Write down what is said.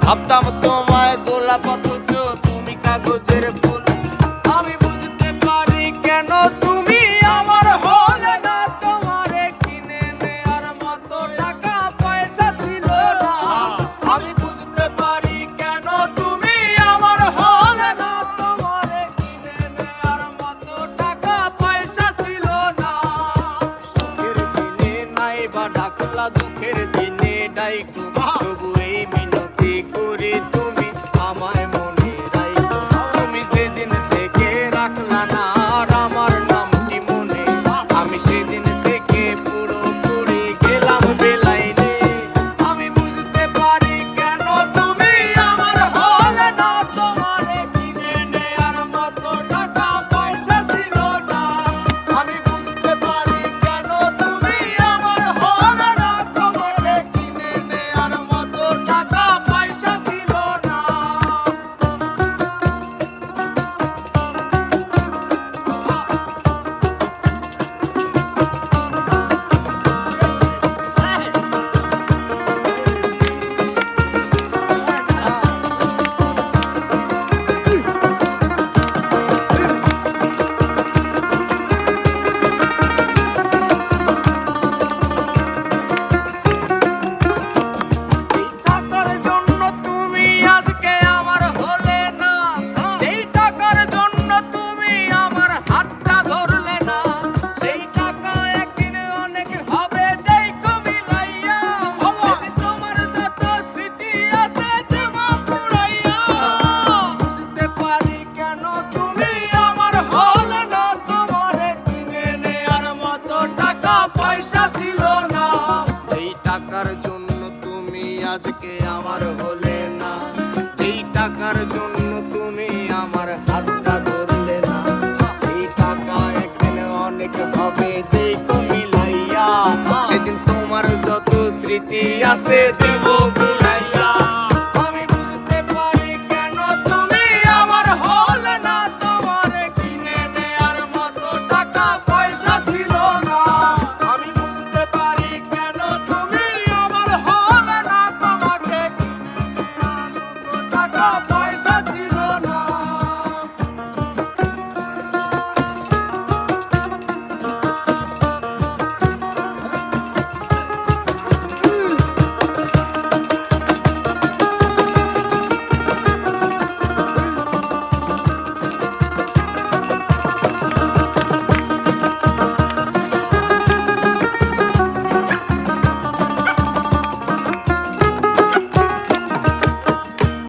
ভাবতাম তোমায় গোলাপ অথচ তুমি কাগজের ফুল। আমি বুঝতে পারি কেন তুমি আমার হলে না, তোমারে কিনে নেয়ার মতো টাকা পয়সা ছিল না। আমি বুঝতে পারি কেন তুমি আমার হলে না, তোমারে কিনে নেয়ার মতো টাকা পয়সা ছিল না। সুখের দিনে নাই বা ডাকলা, দুঃখের দিনে ডাইকো, তবু এই মিনতি করি তুমি আমায় মনে রাখো। তুমি যেদিন থেকে রাখলা না আর আমার নামটি মনে, আমি সেদিন থেকে পুরোপুরি গেলাম বেলাইনে। আমি বুঝতে পারি কেন তুমি আমার হলে না, তোমারে কিনে নেয়ার মতো টাকা পয়সা ছিল না। আমি বুঝতে পারি কেন তুমি আমার হলে না, তোমারে কিনে নেয়ার মতো টাকা পয়সা ছিল না। এই টাকার জন্য তুমি আজকে আমার হলে না, এই টাকার জন্য তুমি আমার হাতটা ধরলে না। সেই টাকা একদিন অনেক হবে দেখো মিলাইয়া, তোমার যত স্মৃতি আছে জমা পুরাইয়া। বুঝতে পারি কেন তুমি আমার হলে না, তোমারে কিনে নেয়ার মতো টাকা পয়সা ছিল না। এই টাকার জন্য তুমি আজকে আমার হলে না, যেই টাকার জন্য তুমি আমার হাতটা ধরলে না। সেই টাকা একদিন অনেক হবে দেখো মিলাইয়া, সেদিন তোমার যত স্মৃতি আছে দেব ভুলাইয়া। আমি বুঝতে পারি কেন তুমি আমার হলে না, তোমারে কিনে নেয়ার মতো টাকা পয়সা ছিল না। আমি বুঝতে পারি কেন তুমি আমার হলে না, তোমাকে কিনে নেয়ার মতো টাকা